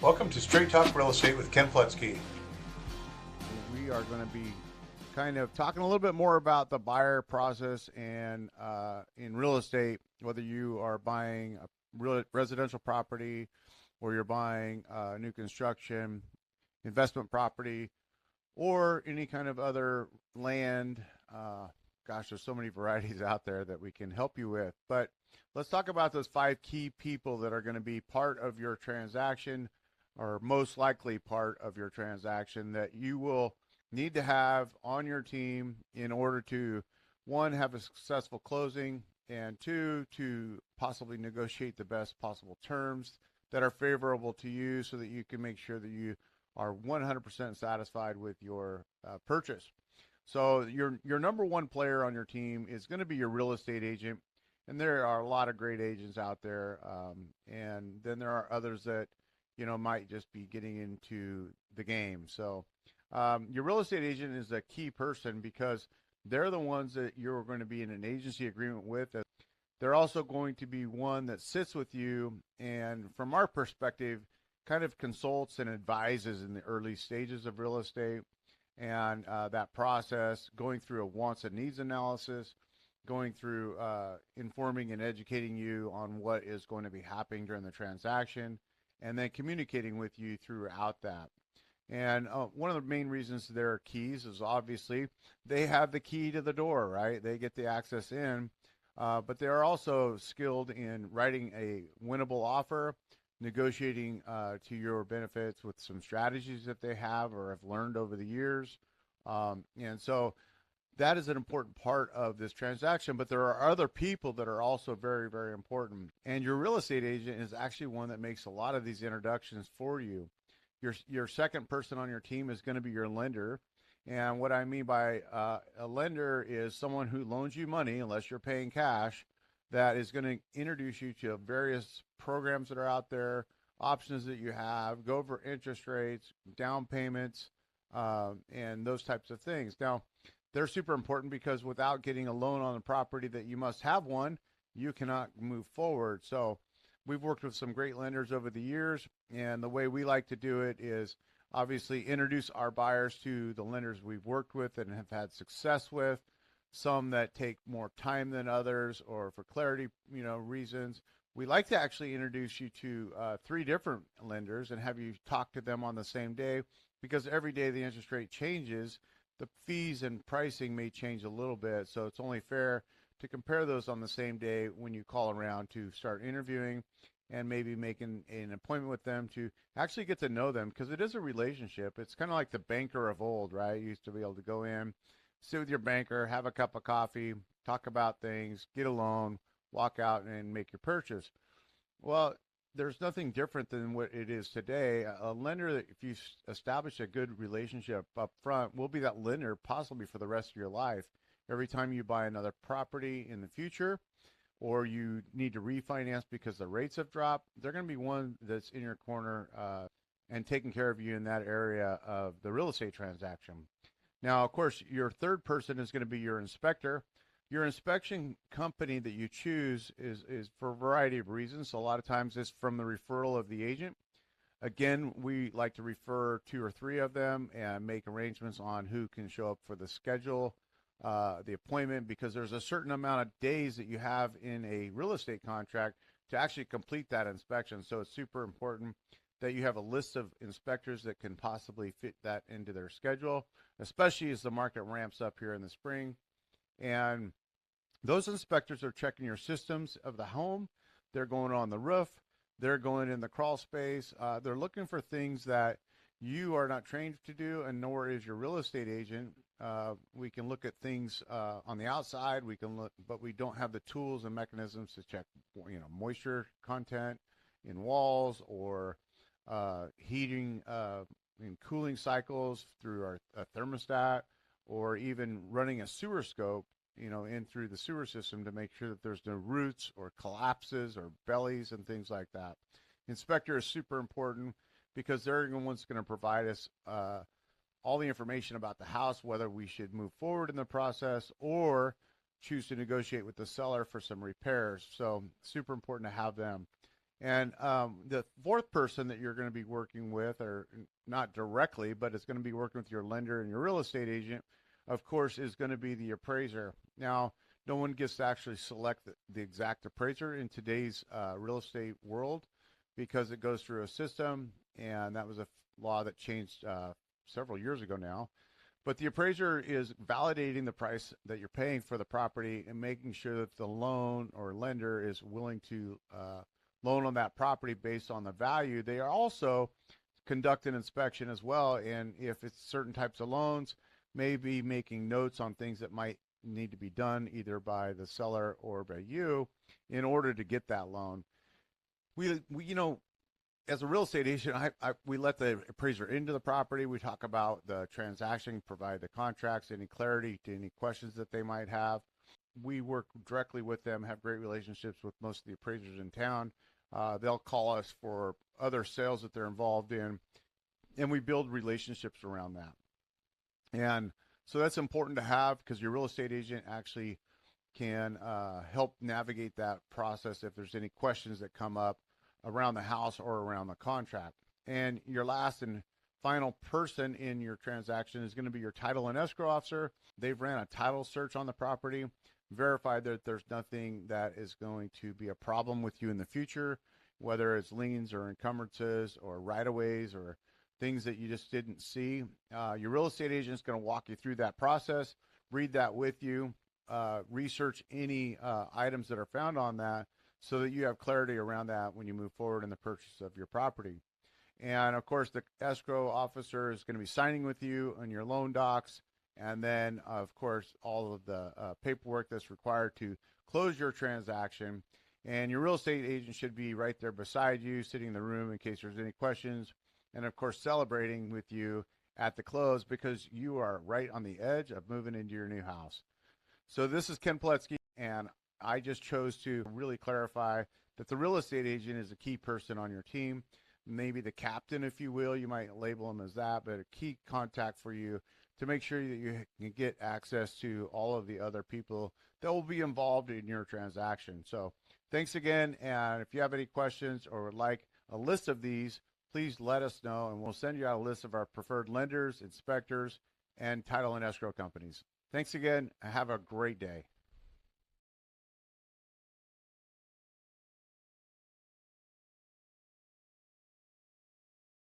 Welcome to Straight Talk Real Estate with Ken Poletski. We are going to be kind of talking a little bit more about the buyer process and in real estate, whether you are buying a residential property or you're buying new construction, investment property, or any kind of other land. Gosh, there's so many varieties out there that we can help you with. But let's talk about those 5 key people that are going to be part of your transaction, or most likely part of your transaction, that you will need to have on your team in order to, one, have a successful closing, and two, to possibly negotiate the best possible terms that are favorable to you so that you can make sure that you are 100% satisfied with your purchase. So your number one player on your team is going to be your real estate agent, and there are a lot of great agents out there, and then there are others that might just be getting into the game. So your real estate agent is a key person because they're the ones that you're going to be in an agency agreement with. They're also going to be one that sits with you and, from our perspective, kind of consults and advises in the early stages of real estate, and that process, going through a wants and needs analysis, going through informing and educating you on what is going to be happening during the transaction, and then communicating with you throughout that. And one of the main reasons there are keys is obviously they have the key to the door, right? They get the access in, but they are also skilled in writing a winnable offer, negotiating to your benefits with some strategies that they have or have learned over the years. And so that is an important part of this transaction, but there are other people that are also very, very important. And your real estate agent is actually one that makes a lot of these introductions for you. Your second person on your team is going to be your lender. And what I mean by a lender is someone who loans you money, unless you're paying cash, that is going to introduce you to various programs that are out there, options that you have, go over interest rates, down payments, and those types of things. Now, they're super important because without getting a loan on the property that you must have one, you cannot move forward. So we've worked with some great lenders over the years, and the way we like to do it is obviously introduce our buyers to the lenders we've worked with and have had success with, some that take more time than others, or for clarity, reasons. We like to actually introduce you to 3 different lenders and have you talk to them on the same day, because every day the interest rate changes, the fees and pricing may change a little bit. So it's only fair to compare those on the same day when you call around to start interviewing and maybe making an appointment with them to actually get to know them, because it is a relationship. It's kind of like the banker of old, right? You used to be able to go in, sit with your banker, have a cup of coffee, talk about things, get a loan, walk out and make your purchase. Well, there's nothing different than what it is today. A lender, that if you establish a good relationship up front, will be that lender possibly for the rest of your life. Every time you buy another property in the future, or you need to refinance because the rates have dropped, they're going to be one that's in your corner and taking care of you in that area of the real estate transaction. Now, of course, your third person is going to be your inspector. Your inspection company that you choose is for a variety of reasons. So a lot of times it's from the referral of the agent. Again, we like to refer 2 or 3 of them and make arrangements on who can show up for the schedule, the appointment, because there's a certain amount of days that you have in a real estate contract to actually complete that inspection. So it's super important that you have a list of inspectors that can possibly fit that into their schedule, especially as the market ramps up here in the spring. And those inspectors are checking your systems of the home. They're going on the roof. They're going in the crawl space. They're looking for things that you are not trained to do, and nor is your real estate agent. We can look at things on the outside. We can look, but we don't have the tools and mechanisms to check, moisture content in walls, or heating and cooling cycles through our thermostat, or even running a sewer scope, in through the sewer system to make sure that there's no roots or collapses or bellies and things like that. Inspector is super important because they're the ones going to provide us all the information about the house, whether we should move forward in the process or choose to negotiate with the seller for some repairs. So super important to have them. And the fourth person that you're going to be working with, or not directly, but it's going to be working with your lender and your real estate agent, of course, is going to be the appraiser. Now, no one gets to actually select the exact appraiser in today's real estate world because it goes through a system, and that was a law that changed several years ago now. But the appraiser is validating the price that you're paying for the property and making sure that the loan or lender is willing to loan on that property based on the value. They are also conduct an inspection as well, and if it's certain types of loans, maybe making notes on things that might need to be done either by the seller or by you in order to get that loan. We as a real estate agent, we let the appraiser into the property. We talk about the transaction, provide the contracts, any clarity to any questions that they might have. We work directly with them, have great relationships with most of the appraisers in town. They'll call us for other sales that they're involved in, and we build relationships around that. And so that's important to have because your real estate agent actually can help navigate that process if there's any questions that come up around the house or around the contract. And your last and final person in your transaction is going to be your title and escrow officer. They've ran a title search on the property, verified that there's nothing that is going to be a problem with you in the future, whether it's liens or encumbrances or right-of-ways or things that you just didn't see. Your real estate agent is going to walk you through that process, read that with you, research any items that are found on that so that you have clarity around that when you move forward in the purchase of your property. And of course, the escrow officer is going to be signing with you on your loan docs. And then, of course, all of the paperwork that's required to close your transaction. And your real estate agent should be right there beside you, sitting in the room in case there's any questions. And of course, celebrating with you at the close because you are right on the edge of moving into your new house. So this is Ken Poletski, and I just chose to really clarify that the real estate agent is a key person on your team, maybe the captain, if you will. You might label him as that, but a key contact for you to make sure that you can get access to all of the other people that will be involved in your transaction. So thanks again, and if you have any questions or would like a list of these, please let us know, and we'll send you out a list of our preferred lenders, inspectors, and title and escrow companies. Thanks again. Have a great day.